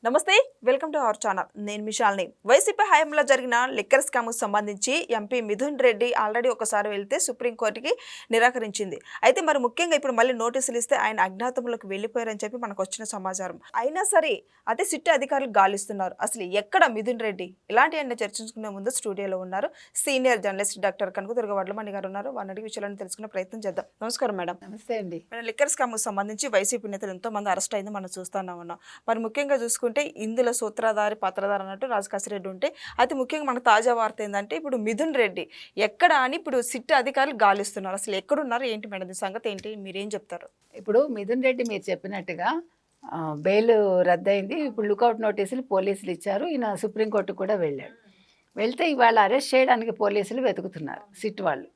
నమస్తే, welcome to our channel. నేను మిషాల్ని. YCP హయాంలో జరిగిన లిక్కర్ స్కామ్కు సంబంధించి ఎంపీ మిథున్ రెడ్డి ఆల్రెడీ ఒకసారి వెళ్తే సుప్రీంకోర్టుకి నిరాకరించింది. అయితే మరి ముఖ్యంగా ఇప్పుడు మళ్ళీ నోటీసులు ఇస్తే ఆయన అజ్ఞాతంలోకి వెళ్ళిపోయారని చెప్పి మనకు వచ్చిన సమాచారం. అయినా సరే అదే సిట్ అధికారులు గాలిస్తున్నారు. అసలు ఎక్కడ మిథున్ రెడ్డి? ఇలాంటి ఆయన చర్చించుకునే ముందు స్టూడియోలో ఉన్నారు senior journalist doctor Kanakadurga Vadlamani గారు ఉన్నారు. వారిని అడిగి విషయాలను తెలుసుకునే ప్రయత్నం చేద్దాం. నమస్కారం మేడం. నమస్తే అండి. లిక్కర్ స్కామ్కు సంబంధించి వైసీపీ నేతలు ఎంతో మంది అరెస్ట్ అయింది మనం చూస్తూనే ఉన్నాం. మరి ముఖ్యంగా చూసుకుంటే ఇందులో సూత్రధారి పాత్రధారి అన్నట్టు రాజకాశిరెడ్డి ఉంటే, అయితే ముఖ్యంగా మనకు తాజా వార్త ఏంటంటే ఇప్పుడు మిథున్ రెడ్డి ఎక్కడ అని ఇప్పుడు సిట్ అధికారులు గాలిస్తున్నారు. అసలు ఎక్కడున్నారు ఏంటి మేడం, ఈ సంగతి ఏంటి, మీరేం చెప్తారు? ఇప్పుడు మిథున్ రెడ్డి మీరు చెప్పినట్టుగా బెయిల్ రద్దయింది. ఇప్పుడు లుకౌట్ నోటీసులు పోలీసులు ఇచ్చారు. ఈయన సుప్రీంకోర్టు కూడా వెళ్ళాడు. వెళ్తే ఇవాళ అరెస్ట్ చేయడానికి పోలీసులు వెతుకుతున్నారు. సిట్ వాళ్ళు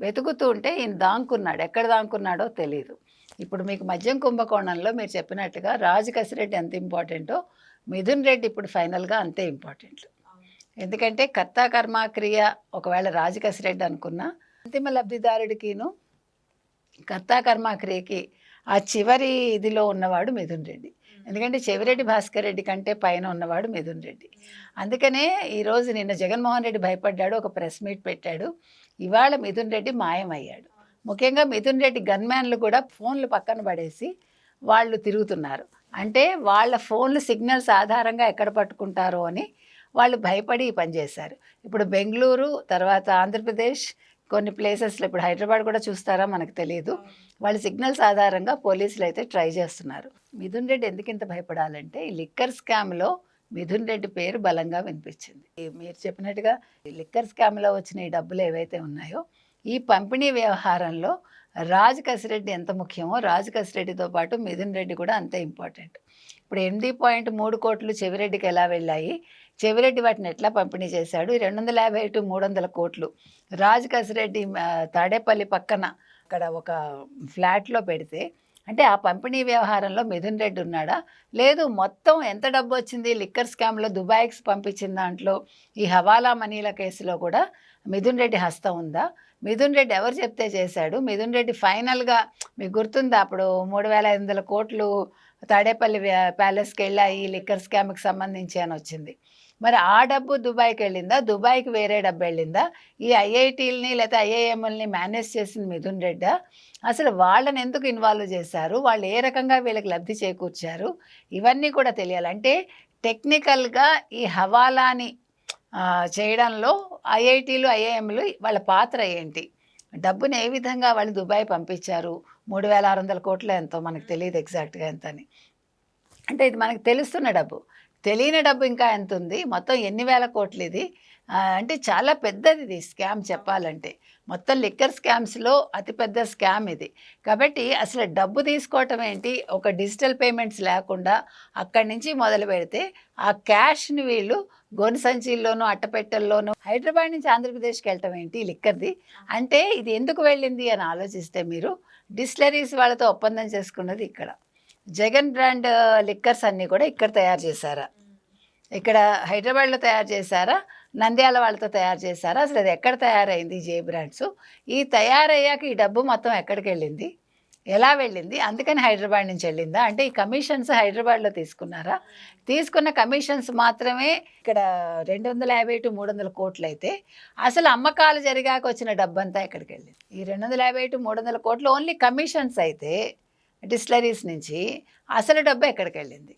వెతుకుతూ ఉంటే ఈయన దాంకున్నాడు. ఎక్కడ దాంకున్నాడో తెలియదు. ఇప్పుడు మీకు మద్యం కుంభకోణంలో మీరు చెప్పినట్టుగా రాజకాశిరెడ్డి ఎంత ఇంపార్టెంటో మిథున్ రెడ్డి ఇప్పుడు ఫైనల్గా అంతే ఇంపార్టెంట్. ఎందుకంటే కర్త కర్మక్రియ ఒకవేళ రాజకాశిరెడ్డి అనుకున్న అంతిమ లబ్ధిదారుడికిను కర్త కర్మక్రియకి ఆ చివరి ఇదిలో ఉన్నవాడు మిథున్ రెడ్డి. ఎందుకంటే చెవిరెడ్డి భాస్కర్ రెడ్డి కంటే పైన ఉన్నవాడు మిథున్ రెడ్డి. అందుకనే ఈరోజు నిన్న జగన్మోహన్ రెడ్డి భయపడ్డాడు, ఒక ప్రెస్ మీట్ పెట్టాడు. ఇవాళ మిథున్ రెడ్డి మాయమయ్యాడు. ముఖ్యంగా మిథున్ రెడ్డి గన్మ్యాన్లు కూడా ఫోన్లు పక్కన పడేసి వాళ్ళు తిరుగుతున్నారు. అంటే వాళ్ళ ఫోన్లు సిగ్నల్స్ ఆధారంగా ఎక్కడ పట్టుకుంటారో అని వాళ్ళు భయపడి ఈ పని చేశారు. ఇప్పుడు బెంగళూరు, తర్వాత ఆంధ్రప్రదేశ్, కొన్ని ప్లేసెస్లో ఇప్పుడు హైదరాబాద్ కూడా చూస్తారా మనకు తెలియదు. వాళ్ళ సిగ్నల్స్ ఆధారంగా పోలీసులు అయితే ట్రై చేస్తున్నారు. మిథున్ రెడ్డి ఎందుకు ఇంత భయపడాలంటే ఈ లిక్కర్ స్కామ్లో మిథున్ రెడ్డి పేరు బలంగా వినిపించింది. మీరు చెప్పినట్టుగా ఈ లిక్కర్ స్కామ్లో వచ్చిన ఈ డబ్బులు ఏవైతే ఉన్నాయో ఈ పంపిణీ వ్యవహారంలో రాజకాశిరెడ్డి ఎంత ముఖ్యమో రాజకాశిరెడ్డితో పాటు మిథున్ రెడ్డి కూడా అంతే ఇంపార్టెంట్. ఇప్పుడు 8.3 కోట్లు చెవిరెడ్డికి ఎలా వెళ్ళాయి, చెవిరెడ్డి వాటిని ఎట్లా పంపిణీ చేశాడు, 250 to 300 కోట్లు రాజకాశిరెడ్డి తాడేపల్లి పక్కన అక్కడ ఒక ఫ్లాట్లో పెడితే, అంటే ఆ పంపిణీ వ్యవహారంలో మిథున్ రెడ్డి ఉన్నాడా? లేదు, మొత్తం ఎంత డబ్బు వచ్చింది లిక్కర్ స్కామ్లో దుబాయ్కి పంపించిన దాంట్లో ఈ హవాలా మనీల కేసులో కూడా మిథున్ రెడ్డి హస్తం ఉందా? మిథున్ రెడ్డి ఎవరు చెప్తే చేశాడు? మిథున్ రెడ్డి ఫైనల్గా మీకు గుర్తుందా, అప్పుడు 3,500 కోట్లు తాడేపల్లి ప్యాలెస్కి వెళ్ళాయి లిక్కర్ స్కామ్కి సంబంధించి అని వచ్చింది. మరి ఆ డబ్బు దుబాయ్కి వెళ్ళిందా? దుబాయ్కి వేరే డబ్బు వెళ్ళిందా? ఈ ఐఐటీలని లేకపోతే ఐఐఎంఎల్ని మేనేజ్ చేసింది మిథున్ రెడ్డా? అసలు వాళ్ళని ఎందుకు ఇన్వాల్వ్ చేశారు? వాళ్ళు ఏ రకంగా వీళ్ళకి లబ్ధి చేకూర్చారు? ఇవన్నీ కూడా తెలియాలి. అంటే టెక్నికల్గా ఈ హవాలాని చేయడంలో ఐఐటీలు, ఐఐఎంలు వాళ్ళ పాత్ర ఏంటి, డబ్బుని ఏ విధంగా వాళ్ళు దుబాయ్ పంపించారు, 3,600 కోట్ల ఎంతో మనకు తెలియదు ఎగ్జాక్ట్గా ఎంత అని. అంటే ఇది మనకు తెలుస్తున్న డబ్బు, తెలియని డబ్బు ఇంకా ఎంత ఉంది, మొత్తం ఎన్ని వేల కోట్లు ఇది. అంటే చాలా పెద్దది ఇది స్కామ్ చెప్పాలంటే. మొత్తం లిక్కర్ స్కామ్స్లో అతిపెద్ద స్కామ్ ఇది. కాబట్టి అసలు డబ్బు తీసుకోవటం ఏంటి, ఒక డిజిటల్ పేమెంట్స్ లేకుండా అక్కడి నుంచి మొదలు పెడితే ఆ క్యాష్ని వీళ్ళు గోను సంచీల్లోనూ అట్టపెట్టెల్లోనూ హైదరాబాద్ నుంచి ఆంధ్రప్రదేశ్కి వెళ్ళటం ఏంటి లిక్కర్ది. అంటే ఇది ఎందుకు వెళ్ళింది అని ఆలోచిస్తే మీరు డిస్టిలరీస్ వాళ్ళతో ఒప్పందం చేసుకున్నది ఇక్కడ. జగన్ బ్రాండ్ లిక్కర్స్ అన్నీ కూడా ఇక్కడ తయారు చేశారా, ఇక్కడ హైదరాబాద్లో తయారు చేశారా, నంద్యాల వాళ్ళతో తయారు చేశారా, అసలు అది ఎక్కడ తయారైంది జే బ్రాండ్స్? ఈ తయారయ్యాక ఈ డబ్బు మొత్తం ఎక్కడికి వెళ్ళింది, ఎలా వెళ్ళింది? అందుకని హైదరాబాద్ నుంచి వెళ్ళిందా? అంటే ఈ కమిషన్స్ హైదరాబాద్లో తీసుకున్నారా? తీసుకున్న కమిషన్స్ మాత్రమే ఇక్కడ 250 to 300 కోట్లు అయితే అసలు అమ్మకాలు జరిగాక వచ్చిన డబ్బంతా ఎక్కడికి వెళ్ళింది? ఈ 250 to 300 కోట్లు ఓన్లీ కమిషన్స్ అయితే డిస్టిలరీస్ నుంచి అసలు డబ్బు ఎక్కడికి వెళ్ళింది?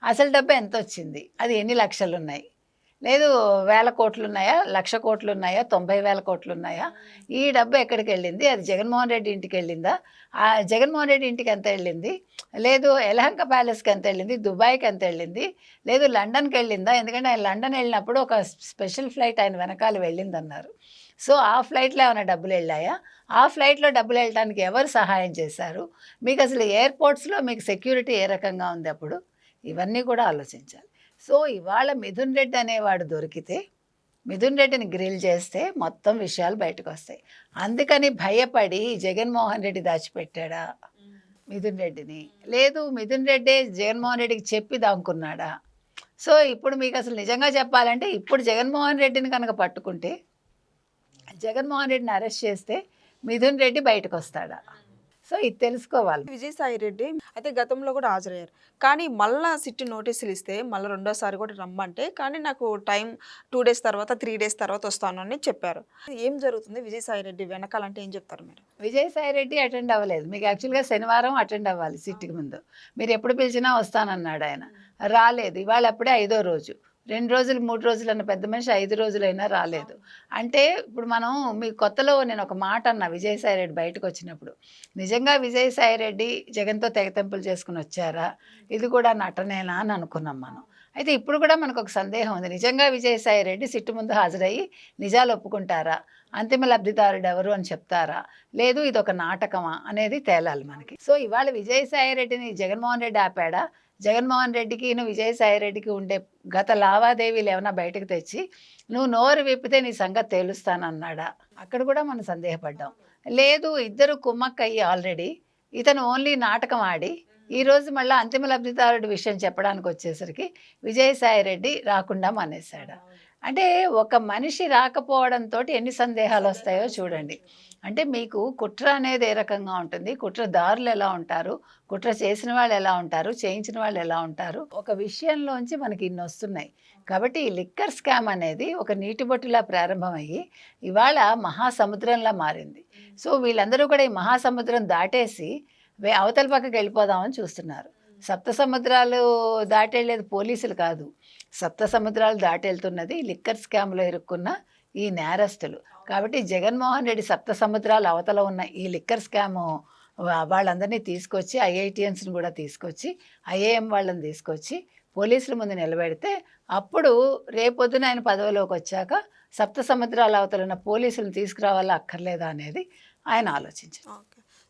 అసలు డబ్బు ఎంత వచ్చింది? అది ఎన్ని లక్షలు ఉన్నాయి? లేదు 1,000 కోట్లు ఉన్నాయా, 1,00,000 కోట్లు ఉన్నాయా, 90,000 కోట్లు ఉన్నాయా? ఈ డబ్బు ఎక్కడికి వెళ్ళింది? అది జగన్మోహన్ రెడ్డి ఇంటికి వెళ్ళిందా? ఆ జగన్మోహన్ రెడ్డి ఇంటికి ఎంత వెళ్ళింది? లేదు ఎలహంక ప్యాలెస్కి ఎంత వెళ్ళింది? దుబాయ్కి ఎంత వెళ్ళింది? లేదు లండన్కి వెళ్ళిందా? ఎందుకంటే ఆయన లండన్ వెళ్ళినప్పుడు ఒక స్పెషల్ ఫ్లైట్ ఆయన వెనకాల వెళ్ళిందన్నారు. సో ఆ ఫ్లైట్లో ఏమైనా డబ్బులు వెళ్ళాయా? ఆ ఫ్లైట్లో డబ్బులు వెళ్ళడానికి ఎవరు సహాయం చేశారు? మీకు అసలు ఎయిర్పోర్ట్స్లో మీకు సెక్యూరిటీ ఏ రకంగా ఉంది? అప్పుడు ఇవన్నీ కూడా ఆలోచించాలి. సో ఇవాళ మిథున్ రెడ్డి అనేవాడు దొరికితే, మిథున్ రెడ్డిని గ్రిల్ చేస్తే మొత్తం విషయాలు బయటకు వస్తాయి. అందుకని భయపడి జగన్మోహన్ రెడ్డి దాచిపెట్టాడా మిథున్ రెడ్డిని? లేదు మిథున్ రెడ్డి జగన్మోహన్ రెడ్డికి చెప్పి దాక్కున్నాడా? సో ఇప్పుడు మీకు అసలు నిజంగా చెప్పాలంటే ఇప్పుడు జగన్మోహన్ రెడ్డిని కనుక పట్టుకుంటే, జగన్మోహన్ రెడ్డిని అరెస్ట్ చేస్తే మిథున్ రెడ్డి బయటకు వస్తాడా? సో ఇది తెలుసుకోవాలి. విజయసాయి రెడ్డి అయితే గతంలో కూడా హాజరయ్యారు. కానీ మళ్ళా సిట్ నోటీసులు ఇస్తే మళ్ళీ రెండోసారి కూడా రమ్మంటే కానీ నాకు టైం 2 డేస్ తర్వాత 3 డేస్ తర్వాత వస్తాను అని చెప్పారు. ఏం జరుగుతుంది విజయసాయి రెడ్డి వెనకాలంటే ఏం చెప్తారు మీరు? విజయసాయి రెడ్డి అటెండ్ అవ్వలేదు. మీకు యాక్చువల్గా శనివారం అటెండ్ అవ్వాలి సిట్కి ముందు. మీరు ఎప్పుడు పిలిచినా వస్తానన్నాడు ఆయన, రాలేదు. ఇవాళ అప్పుడే 5వ రోజు. 2 రోజులు 3 రోజులు అన్న పెద్ద మనిషి 5 రోజులైనా రాలేదు. అంటే ఇప్పుడు మనం మీ కొత్తలో నేను ఒక మాట అన్నా విజయసాయి రెడ్డి బయటకు వచ్చినప్పుడు, నిజంగా విజయసాయి రెడ్డి జగన్తో తెగతెంపులు చేసుకుని వచ్చారా, ఇది కూడా నటనేనా అని అనుకున్నాం మనం. అయితే ఇప్పుడు కూడా మనకు ఒక సందేహం ఉంది, నిజంగా విజయసాయి రెడ్డి సిట్టు ముందు హాజరయ్యి నిజాలు ఒప్పుకుంటారా, అంతిమ లబ్ధిదారుడు ఎవరు అని చెప్తారా, లేదు ఇది ఒక నాటకమా అనేది తేలాలి మనకి. సో ఇవాళ విజయసాయి రెడ్డిని జగన్మోహన్ రెడ్డి ఆపాడా, జగన్మోహన్ రెడ్డికి విజయసాయి రెడ్డికి ఉండే గత లావాదేవీలు ఏమైనా బయటకు తెచ్చి నువ్వు నోరు విప్పితే నీ సంగతి తేలుస్తానన్నాడా, అక్కడ కూడా మనం సందేహపడ్డాం. లేదు ఇద్దరు కుమ్మక్కయ్యి ఆల్రెడీ ఇతను ఓన్లీ నాటకం ఆడి ఈరోజు మళ్ళీ అంతిమ లబ్ధిదారుడి విషయం చెప్పడానికి వచ్చేసరికి విజయసాయి రెడ్డి రాకుండా మానేశాడు. అంటే ఒక మనిషి రాకపోవడంతో ఎన్ని సందేహాలు వస్తాయో చూడండి. అంటే మీకు కుట్ర అనేది ఏ రకంగా ఉంటుంది, కుట్రదారులు ఎలా ఉంటారు, కుట్ర చేసిన వాళ్ళు ఎలా ఉంటారు, చేయించిన వాళ్ళు ఎలా ఉంటారు, ఒక విషయంలోంచి మనకి ఇన్ని వస్తున్నాయి. కాబట్టి ఈ లిక్కర్ స్కామ్ అనేది ఒక నీటి బొట్టులా ప్రారంభమయ్యి ఇవాళ మహాసముద్రంలా మారింది. సో వీళ్ళందరూ కూడా ఈ మహాసముద్రం దాటేసి అవతల పక్కకి వెళ్ళిపోదామని చూస్తున్నారు. సప్త సముద్రాలు దాటెళ్ళేది పోలీసులు కాదు, సప్త సముద్రాలు దాటెళ్తున్నది లిక్కర్ స్కామ్లో ఇరుక్కున్న ఈ నేరస్తులు. కాబట్టి జగన్మోహన్ రెడ్డి సప్త సముద్రాల అవతల ఉన్న ఈ లిక్కర్ స్కాము వాళ్ళందరినీ తీసుకొచ్చి ఐఐటియన్స్ని కూడా తీసుకొచ్చి ఐఏఎం వాళ్ళని తీసుకొచ్చి పోలీసుల ముందు నిలబెడితే అప్పుడు రేపొద్దున ఆయన పదవిలోకి వచ్చాక సప్త సముద్రాల అవతల ఉన్న పోలీసులను తీసుకురావాలా అక్కర్లేదా అనేది ఆయన ఆలోచించారు.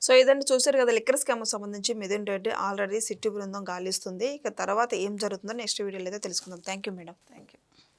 సో ఇదండి చూసారు కదా, లిక్కర్ స్కామ్ సంబంధించి మిథున్ రెడ్డి ఆల్రెడీ సిట్టు బృందం గాలిస్తుంది. ఇక తర్వాత ఏం జరుగుతుందో నెక్స్ట్ వీడియోలో అయితే తెలుసుకుందాం. Thank you madam. Thank you.